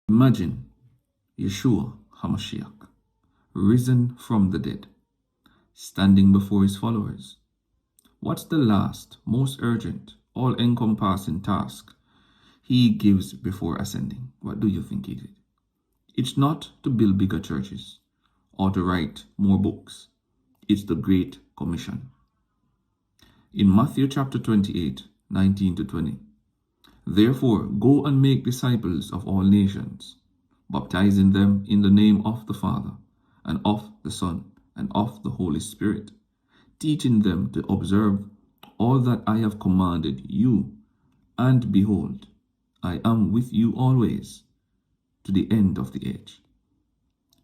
Imagine Yeshua HaMashiach, risen from the dead, standing before his followers. What's the last, most urgent, all-encompassing task he gives before ascending? What do you think he did? It's not to build bigger churches or to write more books. It's the Great Commission. In Matthew chapter 28, 19 to 20, therefore go and make disciples of all nations, baptizing them in the name of the Father, and of the Son, and of the Holy Spirit, teaching them to observe all that I have commanded you. And behold, I am with you always, to the end of the age.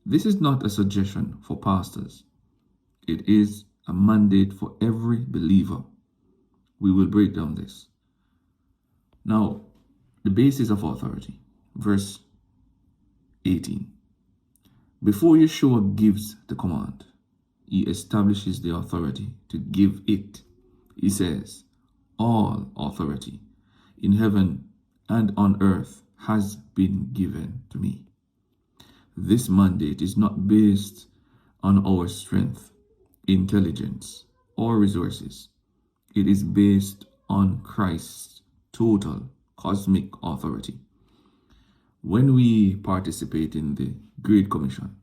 This is not a suggestion for pastors. It is a mandate for every believer. We will break down this. Now, the basis of authority. Verse 18. Before Yeshua gives the command, he establishes the authority to give it. He says, all authority in heaven and on earth has been given to me. This mandate is not based on our strength, intelligence, or resources. It is based on Christ's total cosmic authority. When we participate in the Great Commission,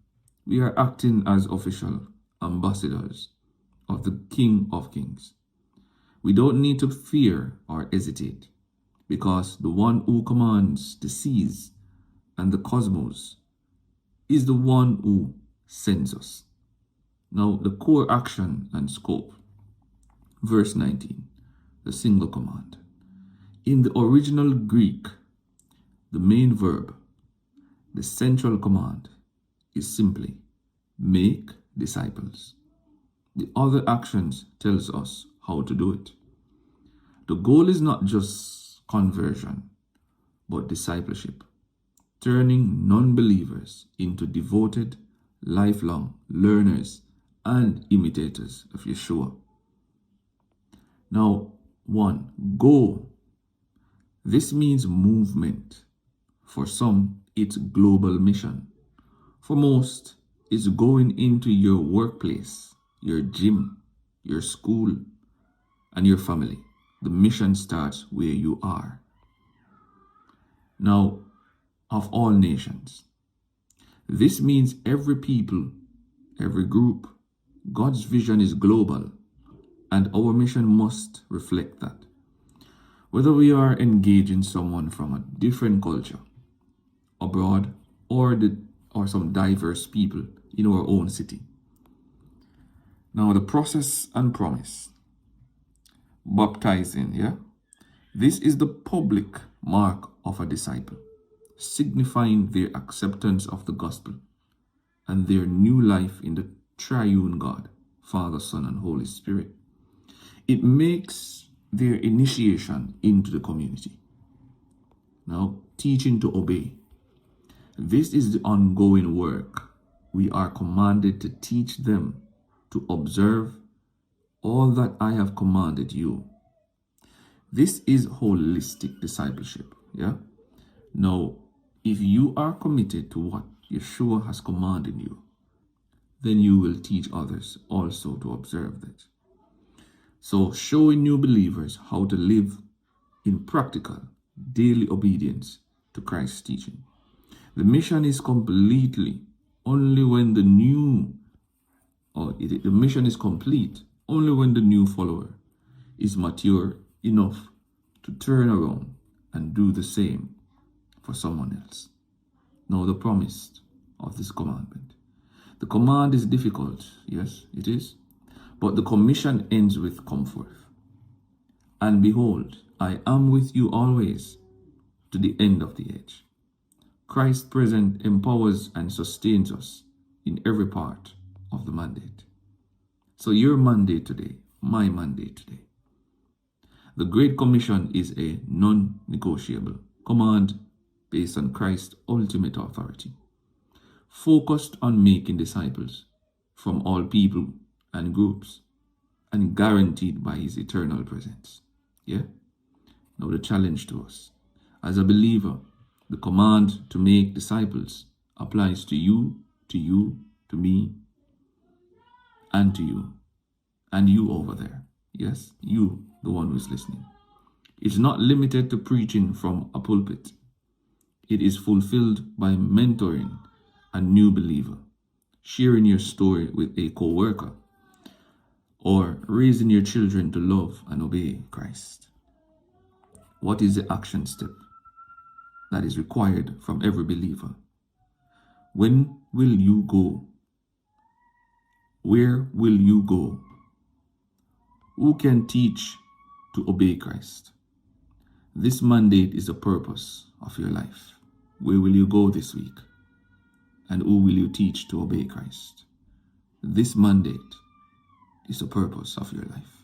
we are acting as official ambassadors of the King of Kings. We don't need to fear or hesitate, because the one who commands the seas and the cosmos is the one who sends us. Now, the core action and scope. Verse 19, the single command. In the original Greek, the main verb, the central command, is simply make disciples. The other actions tells us how to do it. The goal is not just conversion, but discipleship, turning non-believers into devoted, lifelong learners and imitators of Yeshua. Now, 1. Go. This means movement. For some, it's global mission. For most, it's going into your workplace, your gym, your school, and your family. The mission starts where you are. Now, of all nations. This means every people, every group. God's vision is global, and our mission must reflect that. Whether we are engaging someone from a different culture, abroad, or some diverse people in our own city. Now, the process and promise. Baptizing, yeah? This is the public mark of a disciple, signifying their acceptance of the gospel and their new life in the triune God, Father, Son, and Holy Spirit. It makes their initiation into the community. Now, teaching to obey. This is the ongoing work. We are commanded to teach them to observe all that I have commanded you. This is holistic discipleship, yeah? Now, if you are committed to what Yeshua has commanded you, then you will teach others also to observe that. So, showing new believers how to live in practical, daily obedience to Christ's teaching. The mission is completely only when the mission is complete only when the new follower is mature enough to turn around and do the same for someone else. Now, the promise of this commandment. The command is difficult, yes, it is, but the commission ends with comfort. And behold, I am with you always to the end of the age. Christ present empowers and sustains us in every part of the mandate. So your mandate today, my mandate today. The Great Commission is a non-negotiable command based on Christ's ultimate authority, focused on making disciples from all people and groups, and guaranteed by his eternal presence. Yeah? Now the challenge to us, as a believer, The command to make disciples applies to you, to me, and to you. And you over there. Yes, you, the one who's listening. It's not limited to preaching from a pulpit. It is fulfilled by mentoring a new believer, sharing your story with a co-worker, or raising your children to love and obey Christ. What is the action step that is required from every believer? When will you go? Where will you go? Who can teach to obey Christ? This mandate is the purpose of your life. Where will you go this week? And who will you teach to obey Christ? This mandate is the purpose of your life.